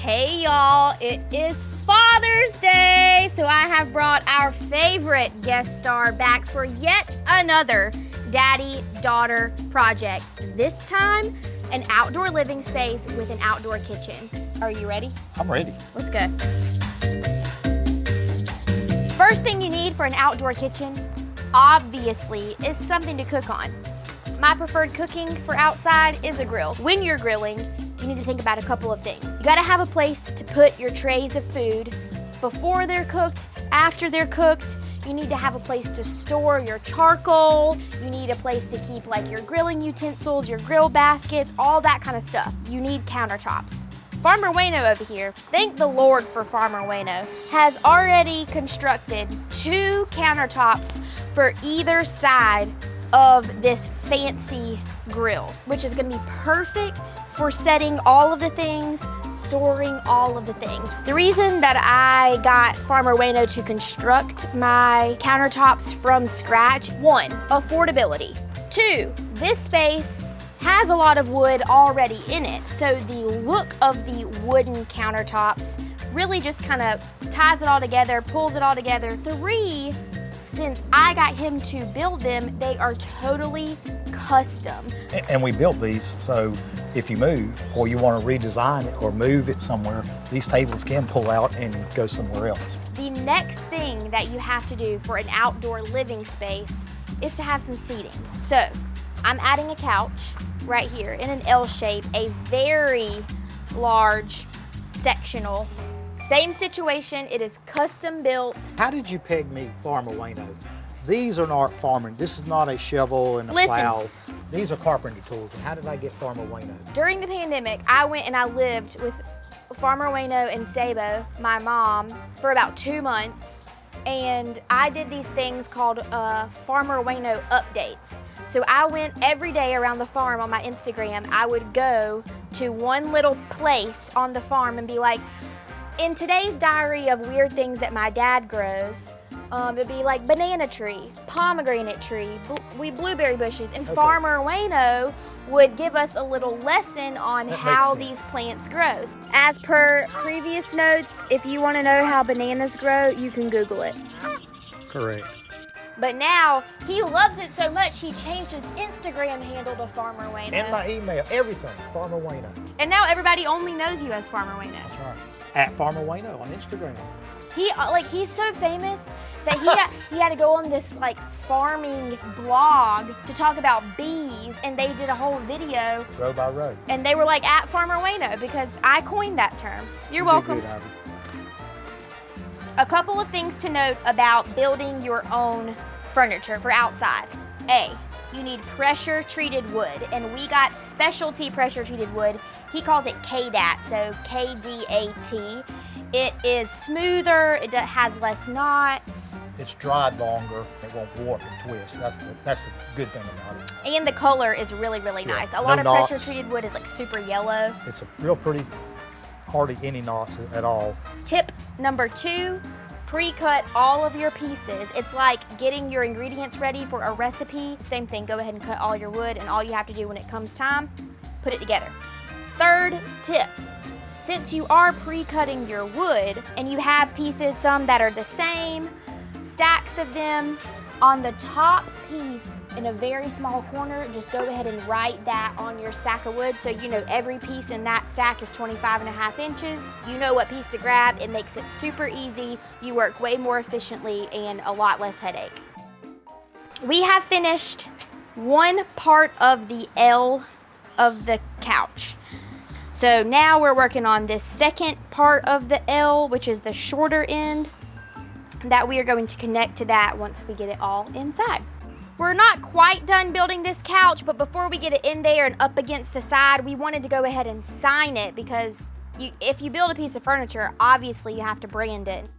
Hey y'all, it is Father's Day, so I have brought our favorite guest star back for yet another daddy-daughter project. This time, an outdoor living space with an outdoor kitchen. Are you ready? I'm ready. Let's go. First thing you need for an outdoor kitchen, obviously, is something to cook on. My preferred cooking for outside is a grill. When you're grilling, you need to think about a couple of things. You gotta have a place to put your trays of food before they're cooked, after they're cooked. You need to have a place to store your charcoal. You need a place to keep like your grilling utensils, your grill baskets, all that kind of stuff. You need countertops. Farmer Wayno over here, thank the Lord for Farmer Wayno, has already constructed 2 countertops for either side of this fancy grill, which is gonna be perfect for setting all of the things, storing all of the things. The reason that I got Farmer Wayno to construct my countertops from scratch, 1, affordability. 2, this space has a lot of wood already in it, so the look of the wooden countertops really just kind of ties it all together, pulls it all together. 3, since I got him to build them, they are totally custom. And we built these, so if you move or you want to redesign it or move it somewhere, these tables can pull out and go somewhere else. The next thing that you have to do for an outdoor living space is to have some seating. So I'm adding a couch right here in an L shape, a very large sectional. Same situation, it is custom built. How did you peg me, Farmer Wayno? These are not farming. This is not a shovel and a plow. These are carpentry tools. And how did I get Farmer Wayno? During the pandemic, I went and I lived with Farmer Wayno and Sabo, my mom, for about 2 months. And I did these things called Farmer Wayno updates. So I went every day around the farm on my Instagram. I would go to one little place on the farm and be like, in today's diary of weird things that my dad grows, it'd be like banana tree, pomegranate tree, blueberry bushes, and okay. Farmer Wayno would give us a little lesson on how these plants grow. As per previous notes, if you want to know how bananas grow, you can Google it. Correct. But now, he loves it so much, he changed his Instagram handle to Farmer Wayno. And my email, everything, Farmer Wayno. And now everybody only knows you as Farmer Wayno. That's right. At Farmer Wayno on Instagram. He's so famous that he had to go on this like farming blog to talk about bees, and they did a whole video. Row by row. And they were like at Farmer Wayno because I coined that term. You're welcome. Good, Abby. A couple of things to note about building your own furniture for outside. A, you need pressure treated wood, and we got specialty pressure treated wood. He calls it KDAT, so K-D-A-T. It is smoother, it has less knots. It's dried longer, it won't warp and twist. That's the good thing about it. And the color is really, really nice. A lot of pressure treated wood is like super yellow. It's a real pretty, hardly any knots at all. Tip number 2, pre-cut all of your pieces. It's like getting your ingredients ready for a recipe. Same thing, go ahead and cut all your wood, and all you have to do when it comes time, put it together. 3rd tip, since you are pre-cutting your wood and you have pieces, some that are the same, stacks of them, on the top piece in a very small corner, just go ahead and write that on your stack of wood so you know every piece in that stack is 25.5 inches. You know what piece to grab. It makes it super easy. You work way more efficiently and a lot less headache. We have finished one part of the L of the couch. So now we're working on this second part of the L, which is the shorter end, that we are going to connect to that once we get it all inside. We're not quite done building this couch, but before we get it in there and up against the side, we wanted to go ahead and sign it because if you build a piece of furniture, obviously you have to brand it.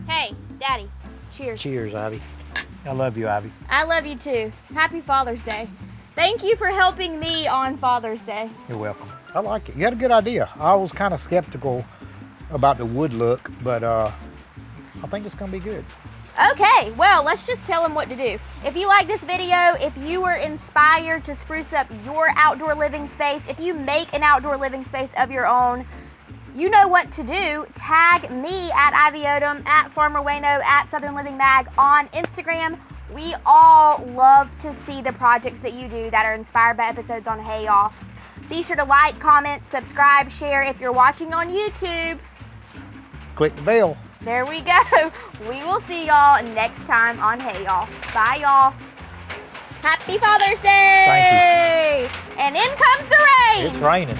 Hey, Daddy, cheers. Cheers, Abby. I love you, Abby. I love you too. Happy Father's Day. Thank you for helping me on Father's Day. You're welcome. I like it. You had a good idea. I was kind of skeptical about the wood look, but I think it's gonna be good. Okay, well, let's just tell them what to do. If you like this video, if you were inspired to spruce up your outdoor living space, if you make an outdoor living space of your own, you know what to do. Tag me at Ivy Odom, at Farmer Wayno, at Southern Living Mag on Instagram. We all love to see the projects that you do that are inspired by episodes on Hey Y'all. Be sure to like, comment, subscribe, share if you're watching on YouTube. Click the bell. There we go. We will see y'all next time on Hey Y'all. Bye, y'all. Happy Father's Day! Thank you. And in comes the rain. It's raining.